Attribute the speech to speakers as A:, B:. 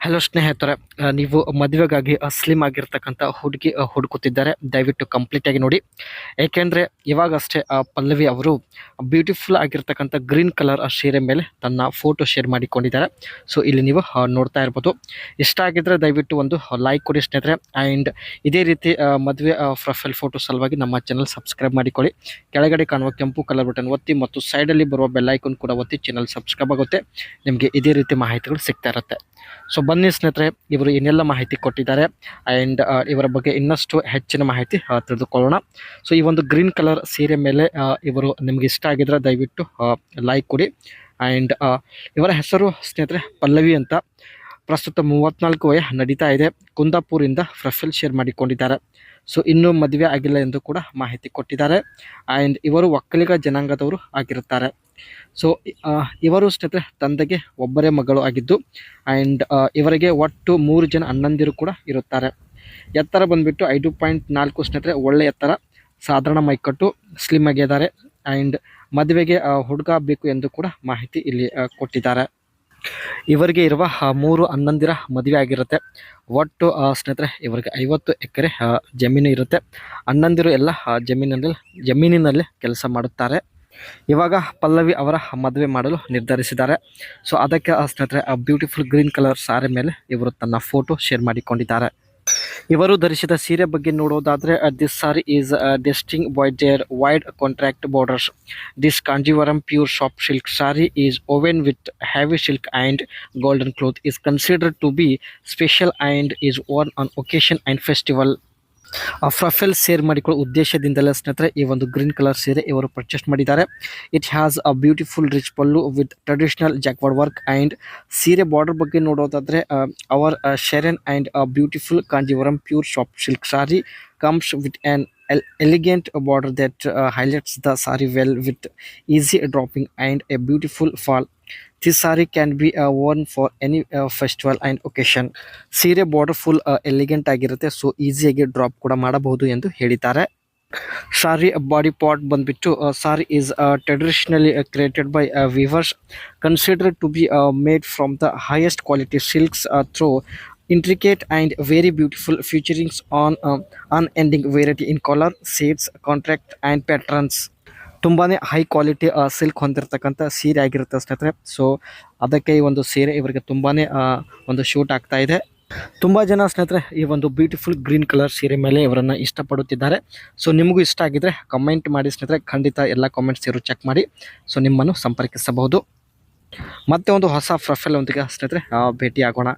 A: Hello ಸ್ನೇಹಿತರೆ, ನೀವು ಮದುವೆಗಾಗಿ slim ಆಗಿರ್ತಕ್ಕಂಥ ಹುಡುಗಿ ಹುಡುಕುತ್ತಿದ್ದಾರೆ. ದಯವಿಟ್ಟು ಕಂಪ್ಲೀಟ್ ಆಗಿ ನೋಡಿ. ಏಕೆಂದರೆ ಇವಾಗಷ್ಟೇ ಪಲ್ಲವಿ ಅವರು ಬ್ಯೂಟಿಫುಲ್ ಆಗಿರ್ತಕ್ಕಂಥ ಗ್ರೀನ್ ಕಲರ್ ಸೀರೆ ಮೇಲೆ ತನ್ನ ಫೋಟೋ ಶೇರ್ ಮಾಡಿಕೊಂಡಿದ್ದಾರೆ. ಸೊ ಇಲ್ಲಿ ನೀವು ನೋಡ್ತಾ ಇರ್ಬೋದು. ಇಷ್ಟ ಆಗಿದ್ರೆ ದಯವಿಟ್ಟು ಒಂದು ಲೈಕ್ ಕೊಡಿ ಸ್ನೇಹಿತರೆ. ಆ್ಯಂಡ್ ಇದೇ ರೀತಿ ಮದುವೆ ಪ್ರೊಫೈಲ್ ಫೋಟೋ ಸಲುವಾಗಿ ನಮ್ಮ ಚಾನಲ್ ಸಬ್ಸ್ಕ್ರೈಬ್ ಮಾಡಿಕೊಳ್ಳಿ. ಕೆಳಗಡೆ ಕಾಣುವ ಕೆಂಪು ಕಲರ್ ಬಟನ್ ಒತ್ತಿ ಮತ್ತು ಸೈಡಲ್ಲಿ ಬರುವ ಬೆಲ್ ಐಕಾನ್ ಕೂಡ ಒತ್ತಿ ಚಾನಲ್ ಸಬ್ಸ್ಕ್ರೈಬ್ ಆಗುತ್ತೆ. ನಿಮಗೆ ಇದೇ ರೀತಿ ಮಾಹಿತಿಗಳು ಸಿಗ್ತಾ ಇರುತ್ತೆ. ಸೊ ಬನ್ನಿ ಸ್ನೇಹಿತರೆ, ಇವರು ಏನೆಲ್ಲ ಮಾಹಿತಿ ಕೊಟ್ಟಿದ್ದಾರೆ ಆ್ಯಂಡ್ ಇವರ ಬಗ್ಗೆ ಇನ್ನಷ್ಟು ಹೆಚ್ಚಿನ ಮಾಹಿತಿ ತಿಳಿದುಕೊಳ್ಳೋಣ. ಸೊ ಈ ಒಂದು ಗ್ರೀನ್ ಕಲರ್ ಸೀರೆ ಮೇಲೆ ಇವರು ನಿಮ್ಗೆ ಇಷ್ಟ ಆಗಿದ್ರೆ ದಯವಿಟ್ಟು ಲೈಕ್ ಕೊಡಿ. ಆ್ಯಂಡ್ ಇವರ ಹೆಸರು ಸ್ನೇಹಿತರೆ ಪಲ್ಲವಿ ಅಂತ. ಪ್ರಸ್ತುತ 34 ವಯ ನಡೀತಾ ಇದೆ. ಕುಂದಾಪುರಿಂದ ಪ್ರೊಫೈಲ್ ಶೇರ್ ಮಾಡಿಕೊಂಡಿದ್ದಾರೆ. ಸೊ ಇನ್ನೂ ಮದುವೆ ಆಗಿಲ್ಲ ಎಂದು ಕೂಡ ಮಾಹಿತಿ ಕೊಟ್ಟಿದ್ದಾರೆ. ಆ್ಯಂಡ್ ಇವರು ಒಕ್ಕಲಿಗ ಜನಾಂಗದವರು ಆಗಿರುತ್ತಾರೆ. ಸೊ ಇವರು ಸ್ನೇಹಿತರೆ ತಂದೆಗೆ ಒಬ್ಬರೇ ಮಗಳು ಆಗಿದ್ದು, ಆ್ಯಂಡ್ ಇವರಿಗೆ ಒಟ್ಟು 3 ಜನ ಅಣ್ಣಂದಿರು ಕೂಡ ಇರುತ್ತಾರೆ. ಎತ್ತರ ಬಂದುಬಿಟ್ಟು 5.4 ಸ್ನೇಹಿತರೆ, ಒಳ್ಳೆ ಎತ್ತರ, ಸಾಧಾರಣ ಮೈಕಟ್ಟು, ಸ್ಲಿಮ್ ಆಗಿದ್ದಾರೆ. ಆ್ಯಂಡ್ ಮದುವೆಗೆ ಹುಡುಗ ಬೇಕು ಎಂದು ಕೂಡ ಮಾಹಿತಿ ಇಲ್ಲಿ ಕೊಟ್ಟಿದ್ದಾರೆ. ಇವರಿಗೆ ಇರುವ 3 ಅಣ್ಣಂದಿರ ಮದುವೆ ಆಗಿರುತ್ತೆ. ಒಟ್ಟು ಸ್ನೇಹಿತರೆ ಇವರಿಗೆ 50 ಎಕರೆ ಜಮೀನು ಇರುತ್ತೆ. ಅಣ್ಣಂದಿರು ಎಲ್ಲ ಜಮೀನಿನಲ್ಲಿ ಕೆಲಸ ಮಾಡುತ್ತಾರೆ. ಇವಾಗ ಪಲ್ಲವಿ ಅವರ ಮದುವೆ ಮಾಡಲು ನಿರ್ಧರಿಸಿದ್ದಾರೆ. ಸೊ ಅದಕ್ಕೆ ಸ್ನೇಹಿತರೆ ಬ್ಯೂಟಿಫುಲ್ ಗ್ರೀನ್ ಕಲರ್ ಸಾರಿ ಮೇಲೆ ಇವರು ತನ್ನ ಫೋಟೋ ಶೇರ್ ಮಾಡಿಕೊಂಡಿದ್ದಾರೆ. ಇವರು ಧರಿಸಿದ ಸೀರೆ ಬಗ್ಗೆ ನೋಡೋದಾದರೆ, this sari is distinguished by their wide contrast borders. This Kanjeevaram pure soft silk sari is woven with heavy silk and golden cloth is considered to be special and is worn on occasion and festival. Profile share ಮಾಡಿಕೊಳ್ಳೋ ಉದ್ದೇಶದಿಂದಲೇ ಸ್ನೇಹಿತರೆ ಈ ಒಂದು green colour ಸೀರೆ ಇವರು purchase ಮಾಡಿದ್ದಾರೆ. It has a beautiful rich pallu with traditional jacquard work. And ಸೀರೆ border ಬಗ್ಗೆ ನೋಡೋದಾದರೆ, ಅವರ್ ಶೆರನ್ and beautiful Kanjeevaram pure soft silk sari comes with an elegant border that highlights the sari well with easy dropping and a beautiful fall. This saree can be worn for any festival and occasion. ಸೀರೆ border full elegant ಆಗಿರುತ್ತೆ. So ಈಸಿಯಾಗಿ drape ಕೂಡ ಮಾಡಬಹುದು ಎಂದು ಹೇಳಿದ್ದಾರೆ. Sari body part ಬಂದ್ಬಿಟ್ಟು, sari is traditionally created by weavers, considered to be made from the highest quality silks through intricate and very beautiful featurings on unending variety in color, shades, contract and patterns. ತುಂಬಾ high quality silk ಹೊಂದಿರತಕ್ಕಂಥ ಸೀರೆ ಆಗಿರುತ್ತೆ ಸ್ನೇಹಿತರೆ. So ಅದಕ್ಕೆ ಈ ಒಂದು ಸೀರೆ ಇವರಿಗೆ ತುಂಬಾ ಒಂದು ಶೂಟ್ ಆಗ್ತಾ ಇದೆ. ತುಂಬ ಜನ ಸ್ನೇಹಿತರೆ ಈ ಒಂದು ಬ್ಯೂಟಿಫುಲ್ ಗ್ರೀನ್ ಕಲರ್ ಸೀರೆ ಮೇಲೆ ಇವರನ್ನು ಇಷ್ಟಪಡುತ್ತಿದ್ದಾರೆ. ಸೊ ನಿಮಗೂ ಇಷ್ಟ ಆಗಿದ್ರೆ ಕಮೆಂಟ್ ಮಾಡಿ ಸ್ನೇಹಿತರೆ. ಖಂಡಿತ ಎಲ್ಲ ಕಾಮೆಂಟ್ಸ್ ಇವರು ಚೆಕ್ ಮಾಡಿ ಸೊ ನಿಮ್ಮನ್ನು ಸಂಪರ್ಕಿಸಬಹುದು. ಮತ್ತೆ ಒಂದು ಹೊಸ ಪ್ರೊಫೈಲ್ ಒಂದಿಗೆ ಸ್ನೇಹಿತರೆ ಭೇಟಿ ಆಗೋಣ.